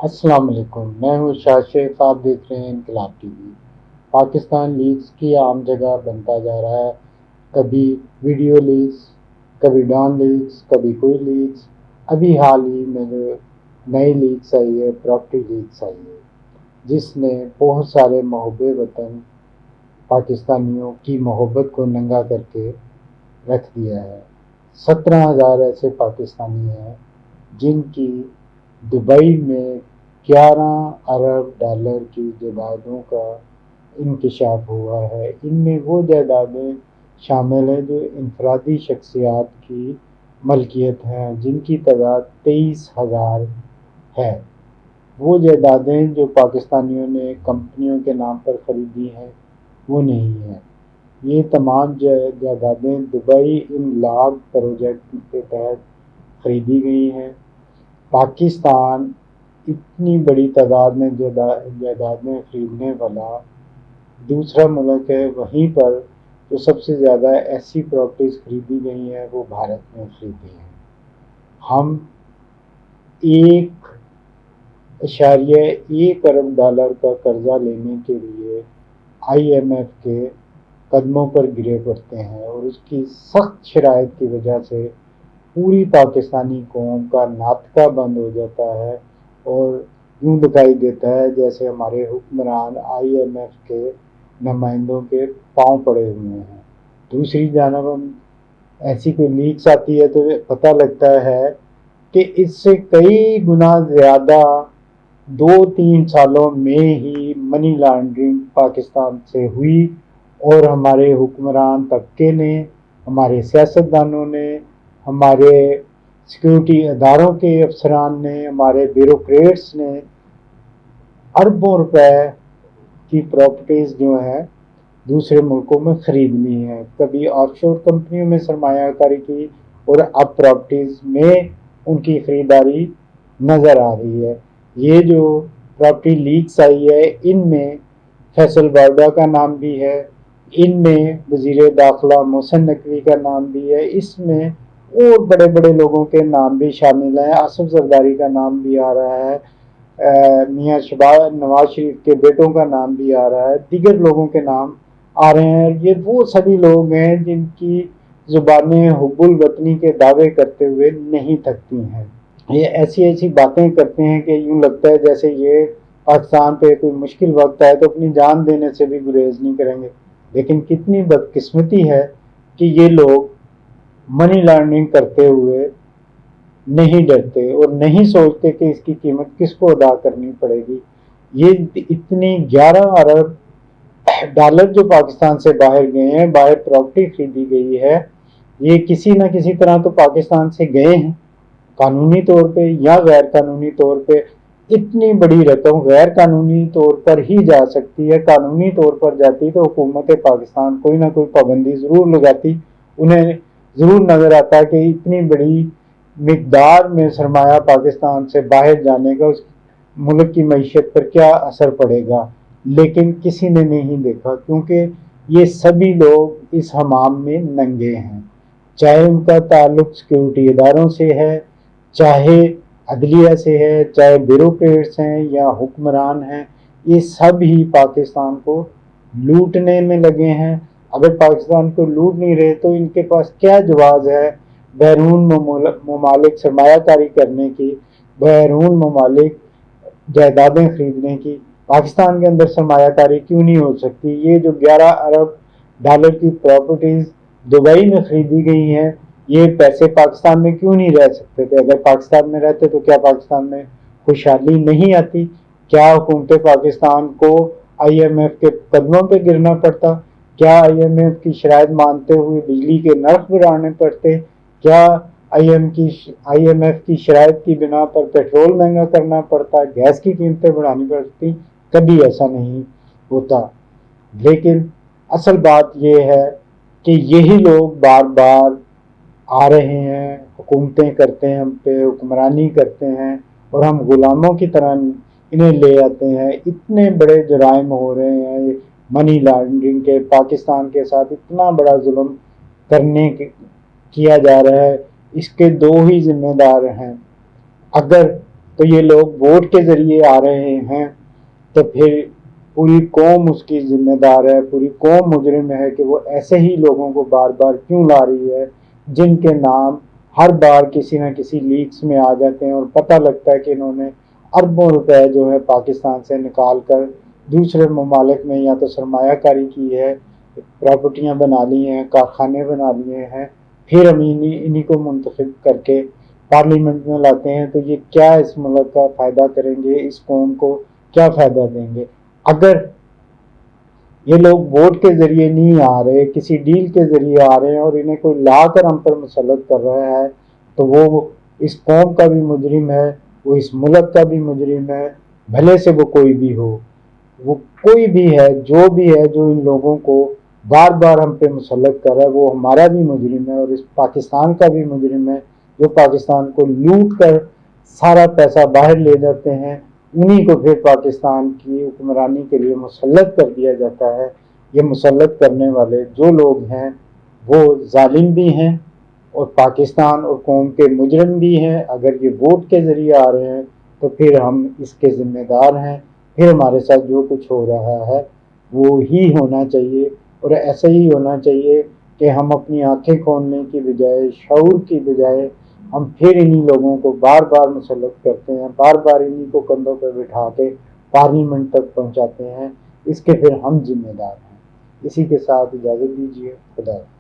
السلام علیکم، میں ہوں شاہ شیخ، آپ دیکھ رہے ہیں انقلاب ٹی وی۔ پاکستان لیکس کی عام جگہ بنتا جا رہا ہے، کبھی ویڈیو لیکس، کبھی ڈان لیکس، کبھی کوئی لیکس۔ ابھی حال ہی میں جو نئی لیکس آئی ہے، پراپرٹی لیکس آئی ہے، جس نے بہت سارے محب وطن پاکستانیوں کی محبت کو ننگا کر کے رکھ دیا ہے۔ 17,000 ایسے پاکستانی ہیں جن کی دبئی میں 11 ارب ڈالر کی جائیدادوں کا انکشاف ہوا ہے۔ ان میں وہ جائیدادیں شامل ہیں جو انفرادی شخصیات کی ملکیت ہیں، جن کی تعداد 23,000 ہے۔ وہ جائیدادیں جو پاکستانیوں نے کمپنیوں کے نام پر خریدی ہیں وہ نہیں ہیں۔ یہ تمام جائیدادیں دبئی انلاگ پروجیکٹ کے تحت خریدی گئی ہیں۔ پاکستان اتنی بڑی تعداد میں جائیدادیں خریدنے والا دوسرا ملک ہے۔ وہیں پر جو سب سے زیادہ ایسی پراپرٹیز خریدی گئی ہیں وہ بھارت میں خریدی ہیں۔ ہم 1.1 ارب کا قرضہ لینے کے لیے IMF کے قدموں پر گرے پڑتے ہیں، اور اس کی سخت شرائط کی وجہ سے پوری پاکستانی قوم کا ناطقہ بند ہو جاتا ہے، اور یوں دکھائی دیتا ہے جیسے ہمارے حکمران IMF کے نمائندوں کے پاؤں پڑے ہوئے ہیں۔ دوسری جانب ہم ایسی کوئی لیکس آتی ہے تو پتہ لگتا ہے کہ اس سے کئی گنا زیادہ 2-3 سالوں میں ہی منی لانڈرنگ پاکستان سے ہوئی، اور ہمارے حکمران طبقے نے، ہمارے سیاستدانوں نے، ہمارے سیکورٹی اداروں کے افسران نے، ہمارے بیوروکریٹس نے اربوں روپے کی پراپرٹیز جو ہیں دوسرے ملکوں میں خرید لی ہیں۔ کبھی آف شور کمپنیوں میں سرمایہ کاری کی، اور اب پراپرٹیز میں ان کی خریداری نظر آ رہی ہے۔ یہ جو پراپرٹی لیکس آئی ہے ان میں فیصل بارڈا کا نام بھی ہے، ان میں وزیر داخلہ محسن نقوی کا نام بھی ہے، اس میں اور بڑے بڑے لوگوں کے نام بھی شامل ہیں۔ آصف زرداری کا نام بھی آ رہا ہے، میاں نواز شریف کے بیٹوں کا نام بھی آ رہا ہے، دیگر لوگوں کے نام آ رہے ہیں۔ یہ وہ سبھی لوگ ہیں جن کی زبانیں حب الوطنی کے دعوے کرتے ہوئے نہیں تھکتی ہیں۔ یہ ایسی ایسی باتیں کرتے ہیں کہ یوں لگتا ہے جیسے یہ پاکستان پہ کوئی مشکل وقت آئے تو اپنی جان دینے سے بھی گریز نہیں کریں گے۔ لیکن کتنی بدقسمتی ہے کہ یہ لوگ منی لانڈرنگ کرتے ہوئے نہیں ڈرتے اور نہیں سوچتے کہ اس کی قیمت کس کو ادا کرنی پڑے گی۔ یہ اتنی 11 ارب ڈالر جو پاکستان سے باہر گئے ہیں، باہر پراپرٹی خریدی گئی ہے، یہ کسی نہ کسی طرح تو پاکستان سے گئے ہیں، قانونی طور پہ یا غیر قانونی طور پہ۔ اتنی بڑی رقم غیر قانونی طور پر ہی جا سکتی ہے، قانونی طور پر جاتی تو حکومت پاکستان کوئی نہ کوئی پابندی ضرور لگاتی۔ انہیں ضرور نظر آتا کہ اتنی بڑی مقدار میں سرمایہ پاکستان سے باہر جانے کا اس ملک کی معیشت پر کیا اثر پڑے گا، لیکن کسی نے نہیں دیکھا، کیونکہ یہ سبھی لوگ اس حمام میں ننگے ہیں۔ چاہے ان کا تعلق سیکورٹی اداروں سے ہے، چاہے عدلیہ سے ہے، چاہے بیوروکریٹس ہیں یا حکمران ہیں، یہ سب ہی پاکستان کو لوٹنے میں لگے ہیں۔ اگر پاکستان کو لوٹ نہیں رہے تو ان کے پاس کیا جواز ہے بیرون ممالک سرمایہ کاری کرنے کی، بیرون ممالک جائیدادیں خریدنے کی؟ پاکستان کے اندر سرمایہ کاری کیوں نہیں ہو سکتی؟ یہ جو 11 ارب ڈالر کی پراپرٹیز دبئی میں خریدی گئی ہیں، یہ پیسے پاکستان میں کیوں نہیں رہ سکتے تھے؟ اگر پاکستان میں رہتے تو کیا پاکستان میں خوشحالی نہیں آتی؟ کیا حکومت پاکستان کو IMF کے قدموں پہ گرنا پڑتا؟ کیا IMF کی شرائط مانتے ہوئے بجلی کے نرخ بڑھانے پڑتے؟ کیا IMF کی شرائط کی بنا پر پیٹرول مہنگا کرنا پڑتا؟ گیس کی قیمتیں بڑھانی پڑتی؟ کبھی ایسا نہیں ہوتا۔ لیکن اصل بات یہ ہے کہ یہی لوگ بار بار آ رہے ہیں، حکومتیں کرتے ہیں، ہم پہ حکمرانی کرتے ہیں، اور ہم غلاموں کی طرح انہیں لے آتے ہیں۔ اتنے بڑے جرائم ہو رہے ہیں منی لانڈرنگ کے، پاکستان کے ساتھ اتنا بڑا ظلم کیا جا رہا ہے، اس کے دو ہی ذمہ دار ہیں۔ اگر تو یہ لوگ ووٹ کے ذریعے آ رہے ہیں تو پھر پوری قوم اس کی ذمہ دار ہے، پوری قوم مجرم ہے کہ وہ ایسے ہی لوگوں کو بار بار کیوں لا رہی ہے جن کے نام ہر بار کسی نہ کسی لیکس میں آ جاتے ہیں اور پتہ لگتا ہے کہ انہوں نے اربوں روپے جو ہے پاکستان سے نکال کر دوسرے ممالک میں یا تو سرمایہ کاری کی ہے، پراپرٹیاں بنا لی ہیں، کارخانے بنا لیے ہیں، پھر ہم انہی کو منتخب کر کے پارلیمنٹ میں لاتے ہیں۔ تو یہ کیا اس ملک کا فائدہ کریں گے، اس قوم کو کیا فائدہ دیں گے؟ اگر یہ لوگ ووٹ کے ذریعے نہیں آ رہے، کسی ڈیل کے ذریعے آ رہے ہیں اور انہیں کوئی لا کر ہم پر مسلط کر رہا ہے، تو وہ اس قوم کا بھی مجرم ہے، وہ اس ملک کا بھی مجرم ہے، بھلے سے وہ کوئی بھی ہو، وہ کوئی بھی ہے جو ان لوگوں کو بار بار ہم پہ مسلط کر رہا ہے، وہ ہمارا بھی مجرم ہے اور اس پاکستان کا بھی مجرم ہے، جو پاکستان کو لوٹ کر سارا پیسہ باہر لے جاتے ہیں، انہی کو پھر پاکستان کی حکمرانی کے لیے مسلط کر دیا جاتا ہے۔ یہ مسلط کرنے والے جو لوگ ہیں وہ ظالم بھی ہیں اور پاکستان اور قوم کے مجرم بھی ہیں۔ اگر یہ ووٹ کے ذریعے آ رہے ہیں تو پھر ہم اس کے ذمہ دار ہیں، پھر ہمارے ساتھ جو کچھ ہو رہا ہے وہ ہی ہونا چاہیے، اور ایسا ہی ہونا چاہیے کہ ہم اپنی آنکھیں کھولنے کی بجائے، شعور کی بجائے، ہم پھر انہی لوگوں کو بار بار مسلط کرتے ہیں، بار بار انہی کو کندھوں پہ بٹھا کے پارلیمنٹ تک پہنچاتے ہیں۔ اس کے پھر ہم ذمہ دار ہیں۔ اسی کے ساتھ اجازت دیجیے، خدا حافظ۔